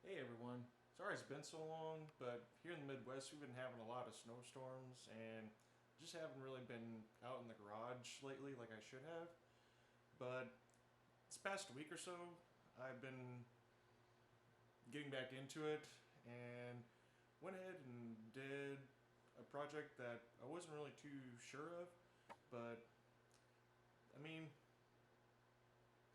Hey everyone. Sorry it's been so long, but here in the Midwest we've been having a lot of snowstorms and just haven't really been out in the garage lately like I should have. But this past week or so, I've been getting back into it and went ahead and did a project that I wasn't really too sure of, but I mean,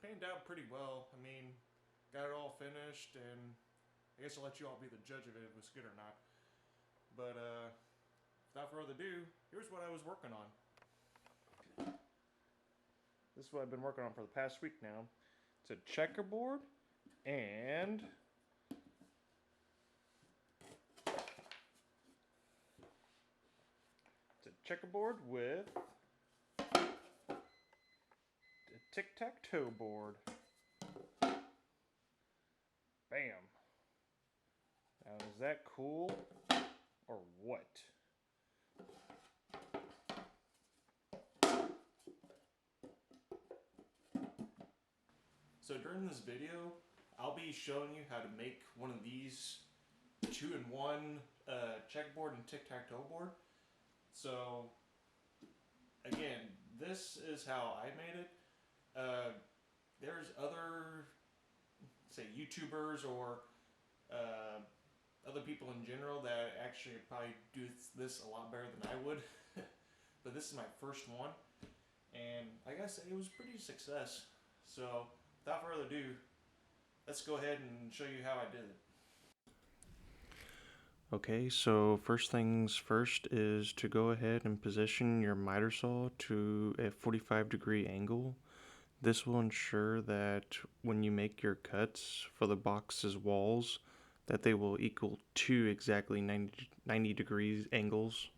panned out pretty well. Got it all finished, and I guess I'll let you all be the judge of it if it was good or not. But without further ado, here's what I was working on. This is what I've been working on for the past week now. It's a checkerboard and it's a checkerboard with a tic-tac-toe board. Bam. Now is that cool or what? So during this video, I'll be showing you how to make one of these 2-in-1 checkerboard and tic-tac-toe board. So again, this is how I made it. There's other, say, YouTubers or other people in general that actually probably do this a lot better than I would. But this is my first one, and I gotta say it was a pretty success. So without further ado, let's go ahead and show you how I did it. Okay, so first things first is to go ahead and position your miter saw to a 45-degree angle. This will ensure that when you make your cuts for the box's walls, that they will equal two exactly 90 degrees angles.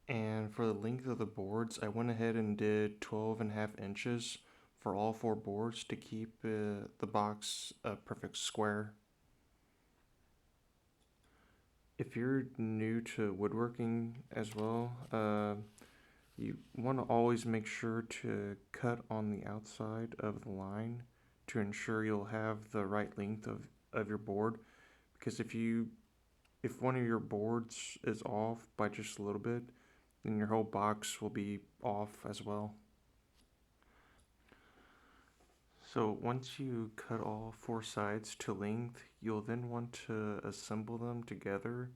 And for the length of the boards, I went ahead and did 12.5 inches for all four boards to keep the box a perfect square. If you're new to woodworking as well, you want to always make sure to cut on the outside of the line to ensure you'll have the right length of your board. Because if one of your boards is off by just a little bit, then your whole box will be off as well. So once you cut all four sides to length, you'll then want to assemble them together.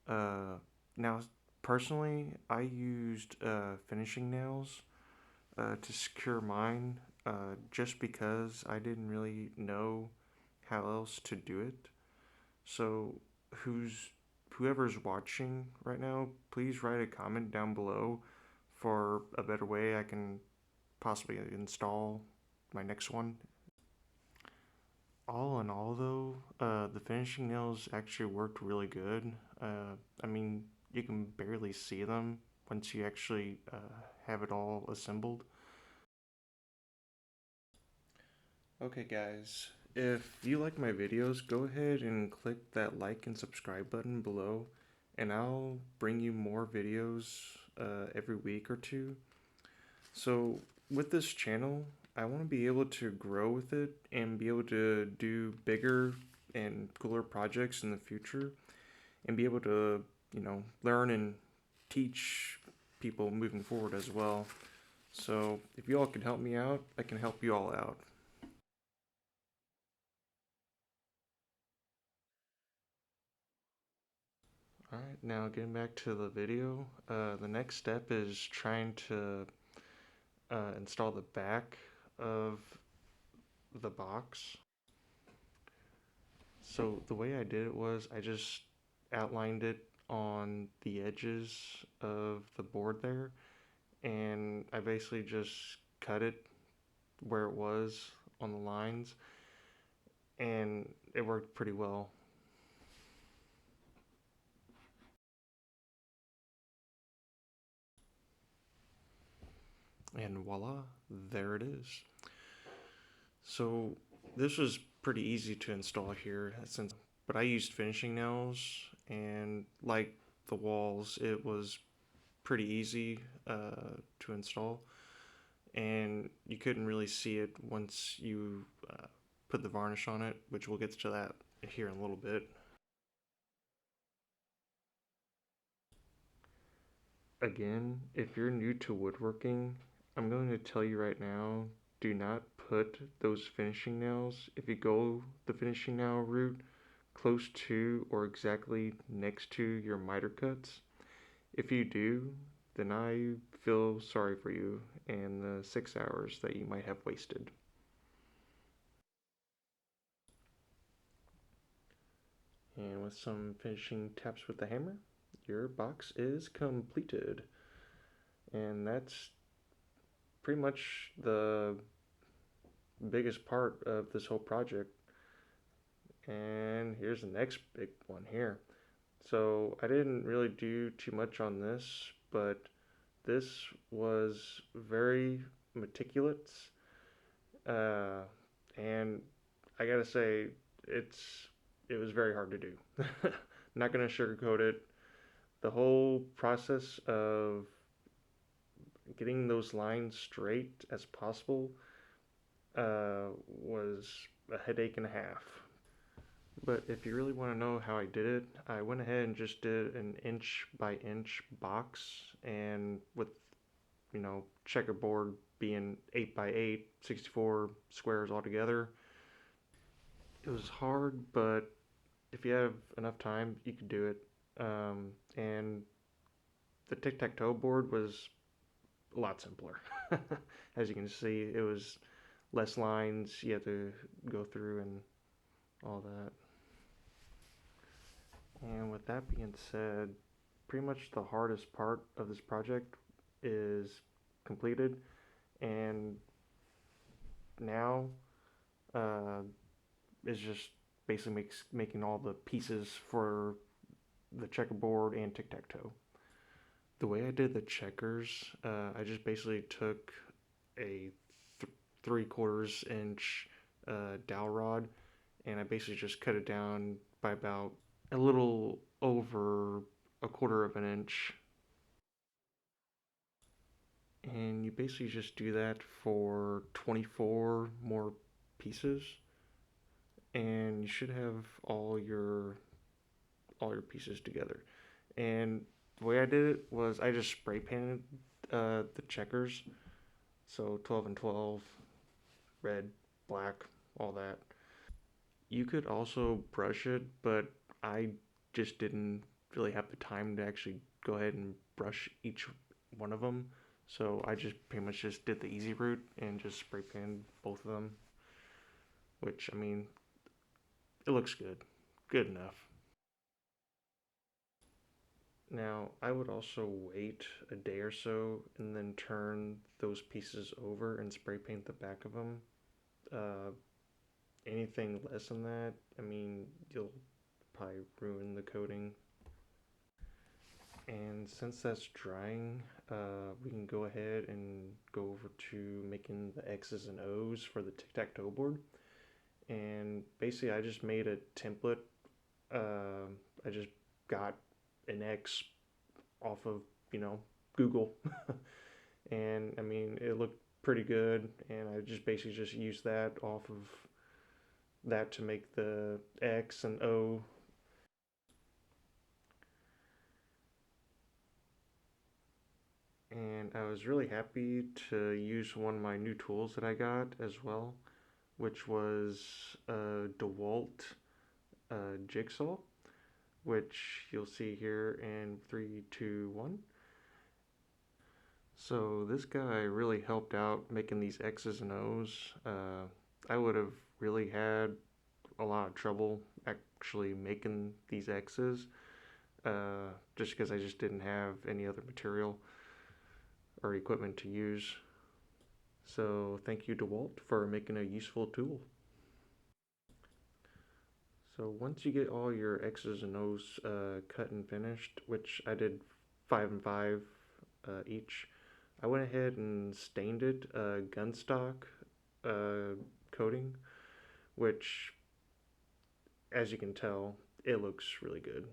Now, personally, I used finishing nails to secure mine just because I didn't really know how else to do it. So whoever's watching right now, please write a comment down below for a better way I can possibly install my next one. All in all, though, the finishing nails actually worked really good. You can barely see them once you actually have it all assembled. Okay, guys, if you like my videos, go ahead and click that like and subscribe button below, and I'll bring you more videos every week or two. So with this channel, I want to be able to grow with it and be able to do bigger and cooler projects in the future and be able to, learn and teach people moving forward as well. So if you all can help me out, I can help you all out. Alright, now getting back to the video, the next step is trying to install the back of the box. So the way I did it was I just outlined it on the edges of the board there, and I basically just cut it where it was on the lines, and it worked pretty well. And voila, there it is. So this was pretty easy to install here, but I used finishing nails, and like the walls, it was pretty easy to install, and you couldn't really see it once you put the varnish on it, which we'll get to that here in a little bit. Again, if you're new to woodworking, I'm going to tell you right now, do not put those finishing nails, if you go the finishing nail route, close to or exactly next to your miter cuts. If you do, then I feel sorry for you and the 6 hours that you might have wasted. And with some finishing taps with the hammer, your box is completed. And that's pretty much the biggest part of this whole project. And here's the next big one here. So I didn't really do too much on this, but this was very meticulous. Uh, and I gotta say, it's it was very hard to do. Not gonna sugarcoat it. The whole process of getting those lines straight as possible was a headache and a half. But if you really want to know how I did it, I went ahead and just did an inch by inch box, and with checkerboard being 8 by 8, 64 squares altogether. It was hard, but if you have enough time, you could do it. And the tic-tac-toe board was a lot simpler. As you can see, it was less lines you had to go through and all that. And with that being said, pretty much the hardest part of this project is completed, and now uh, is just basically making all the pieces for the checkerboard and tic-tac-toe. The way I did the checkers, I just basically took a 3/4 inch dowel rod, and I basically just cut it down by about a little over a quarter of an inch. And you basically just do that for 24 more pieces, and you should have all your pieces together. And the way I did it was I just spray painted the checkers, so 12 and 12, red, black, all that. You could also brush it, but I just didn't really have the time to actually go ahead and brush each one of them. So I just pretty much just did the easy route and just spray painted both of them, which I mean, it looks good. Good enough. Now, I would also wait a day or so and then turn those pieces over and spray paint the back of them. Uh, Anything less than that, I mean, you'll probably ruin the coating. And since that's drying, we can go ahead and go over to making the X's and O's for the tic-tac-toe board. And basically, I just made a template. I just got an X off of, Google. And I mean, it looked pretty good. And I just basically just used that off of that to make the X and O. And I was really happy to use one of my new tools that I got as well, which was a DeWalt jigsaw, which you'll see here in 3, 2, 1. So this guy really helped out making these X's and O's. I would have really had a lot of trouble actually making these X's, just because I just didn't have any other material or equipment to use. So thank you DeWalt for making a useful tool. So once you get all your X's and O's cut and finished, which I did 5 and 5 each, I went ahead and stained it gunstock coating, which, as you can tell, it looks really good.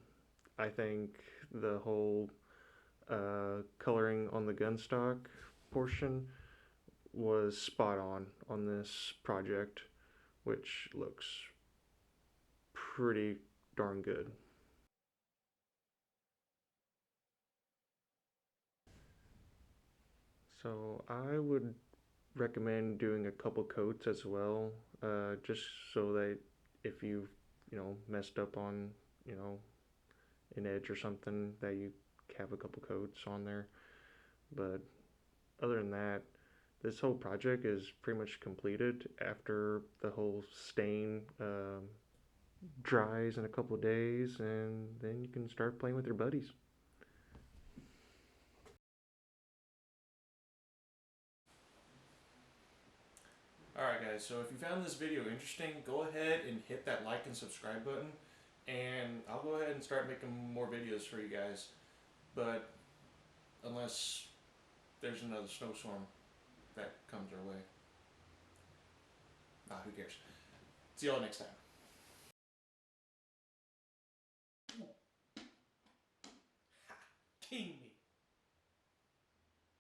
I think the whole coloring on the gunstock portion was spot on this project, which looks pretty darn good. So I would recommend doing a couple coats as well, just so that if you've messed up on you know an edge or something, that you have a couple coats on there. But other than that, this whole project is pretty much completed after the whole stain dries in a couple of days, and then you can start playing with your buddies. Alright guys, so if you found this video interesting, go ahead and hit that like and subscribe button, and I'll go ahead and start making more videos for you guys. But unless there's another snowstorm that comes our way. Who cares? See y'all next time. King